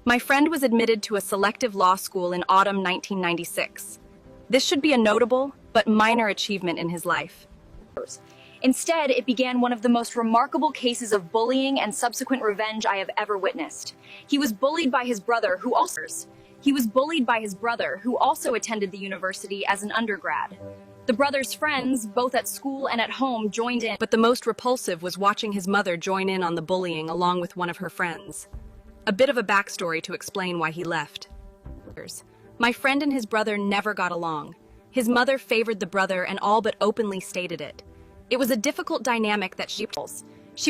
My friend was admitted to a selective law school in autumn 1996. This should be a notable but minor achievement in his life. Instead, it began one of the most remarkable cases of bullying and subsequent revenge I have ever witnessed. He was bullied by his brother, who also attended the university as an undergrad. The brother's friends, both at school and at home, joined in. But the most repulsive was watching his mother join in on the bullying along with one of her friends. A bit of a backstory to explain why he left. My friend and his brother never got along. His mother favored the brother and all but openly stated it. It was a difficult dynamic that she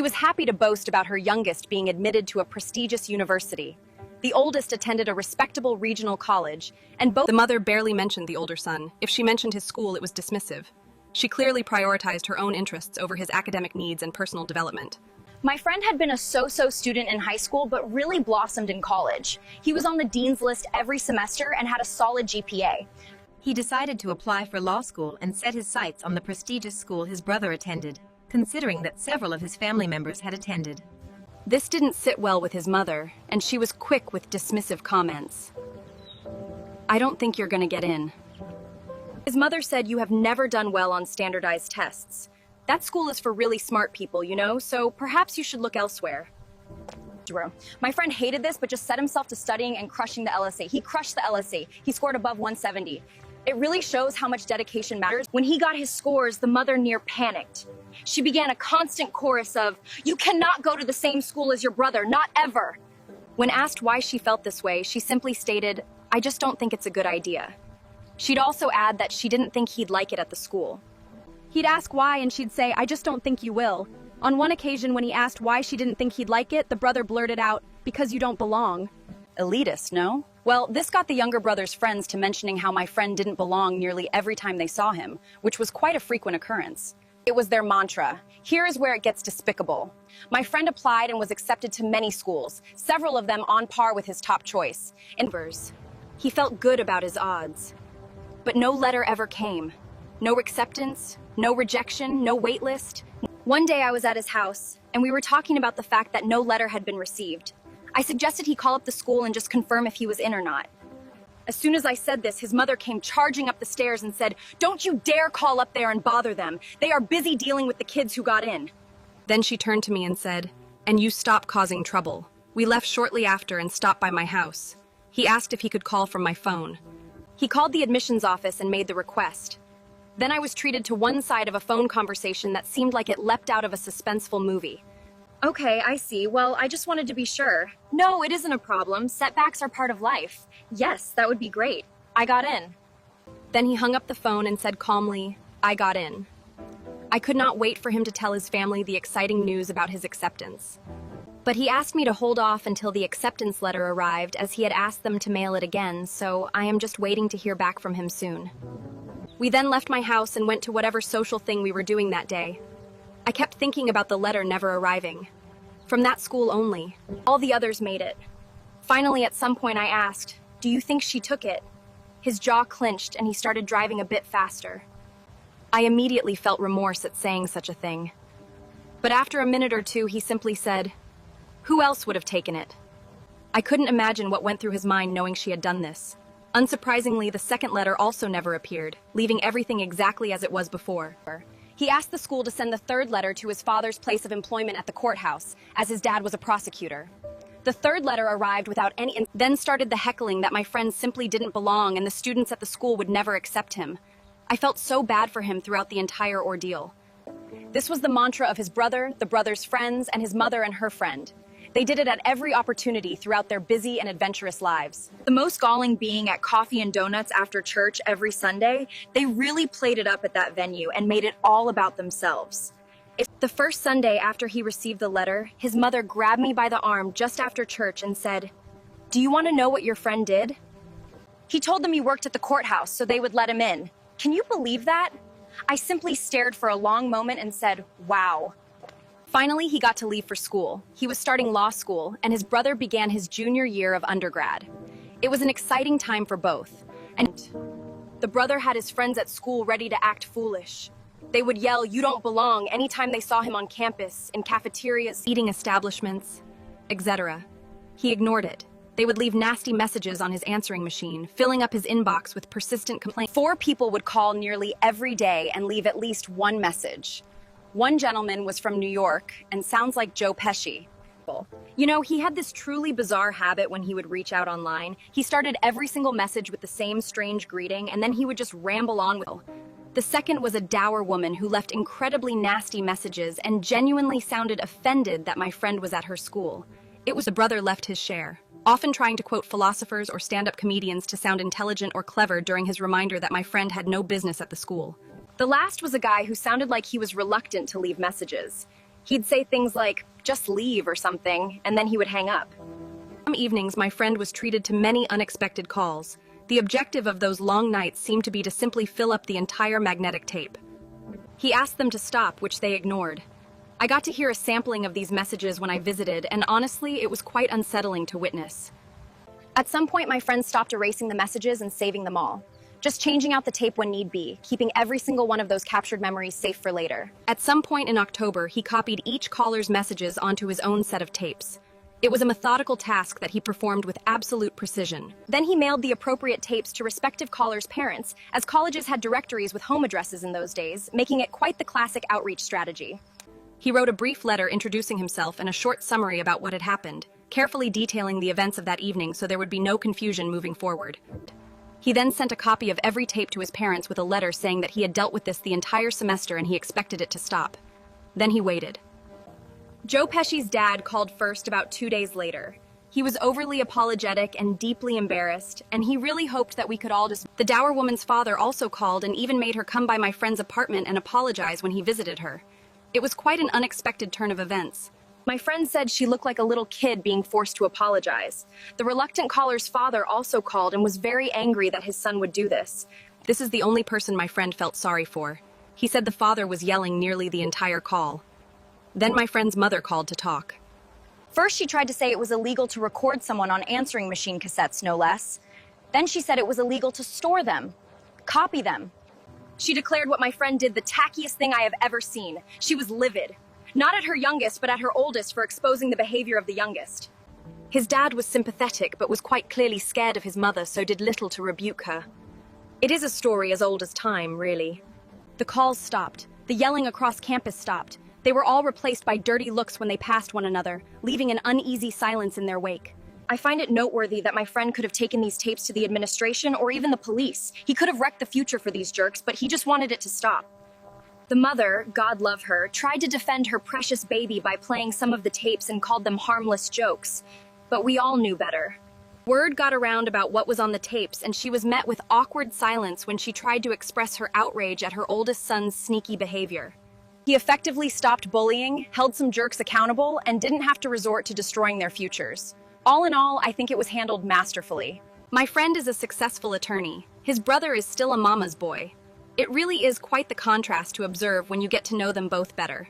was happy to boast about her youngest being admitted to a prestigious university. The oldest attended a respectable regional college, and both— The mother barely mentioned the older son. If she mentioned his school, it was dismissive. She clearly prioritized her own interests over his academic needs and personal development. My friend had been a so-so student in high school, but really blossomed in college. He was on the dean's list every semester and had a solid GPA. He decided to apply for law school and set his sights on the prestigious school his brother attended, considering that several of his family members had attended. This didn't sit well with his mother, and she was quick with dismissive comments. "I don't think you're gonna get in." His mother said, "You have never done well on standardized tests. That school is for really smart people, you know, so perhaps you should look elsewhere." My friend hated this, but just set himself to studying and crushing the LSA. He crushed the LSA. He scored above 170. It really shows how much dedication matters. When he got his scores, the mother near panicked. She began a constant chorus of, "You cannot go to the same school as your brother, not ever." When asked why she felt this way, she simply stated, "I just don't think it's a good idea." She'd also add that she didn't think he'd like it at the school. He'd ask why, and she'd say, "I just don't think you will." On one occasion, when he asked why she didn't think he'd like it, the brother blurted out, "Because you don't belong." Elitist, no? Well, this got the younger brother's friends to mentioning how my friend didn't belong nearly every time they saw him, which was quite a frequent occurrence. It was their mantra. Here is where it gets despicable. My friend applied and was accepted to many schools, several of them on par with his top choice. He felt good about his odds. But no letter ever came. No acceptance, no rejection, no wait list. One day I was at his house, and we were talking about the fact that no letter had been received. I suggested he call up the school and just confirm if he was in or not. As soon as I said this, his mother came charging up the stairs and said, "Don't you dare call up there and bother them. They are busy dealing with the kids who got in." Then she turned to me and said, "And you stop causing trouble." We left shortly after and stopped by my house. He asked if he could call from my phone. He called the admissions office and made the request. Then I was treated to one side of a phone conversation that seemed like it leapt out of a suspenseful movie. "Okay, I see. Well, I just wanted to be sure." "No, it isn't a problem. Setbacks are part of life." "Yes, that would be great. I got in." Then he hung up the phone and said calmly, "I got in." I could not wait for him to tell his family the exciting news about his acceptance. But he asked me to hold off until the acceptance letter arrived, as he had asked them to mail it again, so I am just waiting to hear back from him soon. We then left my house and went to whatever social thing we were doing that day. I kept thinking about the letter never arriving. From that school only. All the others made it. Finally, at some point I asked, "Do you think she took it?" His jaw clenched and he started driving a bit faster. I immediately felt remorse at saying such a thing. But after a minute or two, he simply said, "Who else would have taken it?" I couldn't imagine what went through his mind knowing she had done this. Unsurprisingly, the second letter also never appeared, leaving everything exactly as it was before. He asked the school to send the third letter to his father's place of employment at the courthouse, as his dad was a prosecutor. The third letter arrived without any— Then started the heckling that my friend simply didn't belong and the students at the school would never accept him. I felt so bad for him throughout the entire ordeal. This was the mantra of his brother, the brother's friends, and his mother and her friend. They did it at every opportunity throughout their busy and adventurous lives. The most galling being at Coffee and Donuts after church every Sunday. They really played it up at that venue and made it all about themselves. The first Sunday after he received the letter, his mother grabbed me by the arm just after church and said, "Do you want to know what your friend did?" "He told them you worked at the courthouse so they would let him in." Can you believe that? I simply stared for a long moment and said, "Wow." Finally, he got to leave for school. He was starting law school, and his brother began his junior year of undergrad. It was an exciting time for both. And the brother had his friends at school ready to act foolish. They would yell, "You don't belong," anytime they saw him on campus, in cafeterias, eating establishments, etc. He ignored it. They would leave nasty messages on his answering machine, filling up his inbox with persistent complaints. 4 people would call nearly every day and leave at least one message. One gentleman was from New York and sounds like Joe Pesci. You know, he had this truly bizarre habit when he would reach out online. He started every single message with the same strange greeting, and then he would just ramble on with it. The second was a dour woman who left incredibly nasty messages and genuinely sounded offended that my friend was at her school. It was the brother left his share, often trying to quote philosophers or stand-up comedians to sound intelligent or clever during his reminder that my friend had no business at the school. The last was a guy who sounded like he was reluctant to leave messages. He'd say things like, "Just leave" or something, and then he would hang up. Some evenings, my friend was treated to many unexpected calls. The objective of those long nights seemed to be to simply fill up the entire magnetic tape. He asked them to stop, which they ignored. I got to hear a sampling of these messages when I visited, and honestly, it was quite unsettling to witness. At some point, my friend stopped erasing the messages and saving them all. Just changing out the tape when need be, keeping every single one of those captured memories safe for later. At some point in October, he copied each caller's messages onto his own set of tapes. It was a methodical task that he performed with absolute precision. Then he mailed the appropriate tapes to respective callers' parents, as colleges had directories with home addresses in those days, making it quite the classic outreach strategy. He wrote a brief letter introducing himself and a short summary about what had happened, carefully detailing the events of that evening so there would be no confusion moving forward. He then sent a copy of every tape to his parents with a letter saying that he had dealt with this the entire semester and he expected it to stop. Then he waited. Joe Pesci's dad called first about 2 days later. He was overly apologetic and deeply embarrassed, and he really hoped that we could all just... The dour woman's father also called and even made her come by my friend's apartment and apologize when he visited her. It was quite an unexpected turn of events. My friend said she looked like a little kid being forced to apologize. The reluctant caller's father also called and was very angry that his son would do this. This is the only person my friend felt sorry for. He said the father was yelling nearly the entire call. Then my friend's mother called to talk. First, she tried to say it was illegal to record someone on answering machine cassettes, no less. Then she said it was illegal to store them, copy them. She declared what my friend did the tackiest thing I have ever seen. She was livid. Not at her youngest, but at her oldest for exposing the behavior of the youngest. His dad was sympathetic, but was quite clearly scared of his mother, so did little to rebuke her. It is a story as old as time, really. The calls stopped. The yelling across campus stopped. They were all replaced by dirty looks when they passed one another, leaving an uneasy silence in their wake. I find it noteworthy that my friend could have taken these tapes to the administration or even the police. He could have wrecked the future for these jerks, but he just wanted it to stop. The mother, God love her, tried to defend her precious baby by playing some of the tapes and called them harmless jokes. But we all knew better. Word got around about what was on the tapes, and she was met with awkward silence when she tried to express her outrage at her oldest son's sneaky behavior. He effectively stopped bullying, held some jerks accountable, and didn't have to resort to destroying their futures. All in all, I think it was handled masterfully. My friend is a successful attorney. His brother is still a mama's boy. It really is quite the contrast to observe when you get to know them both better.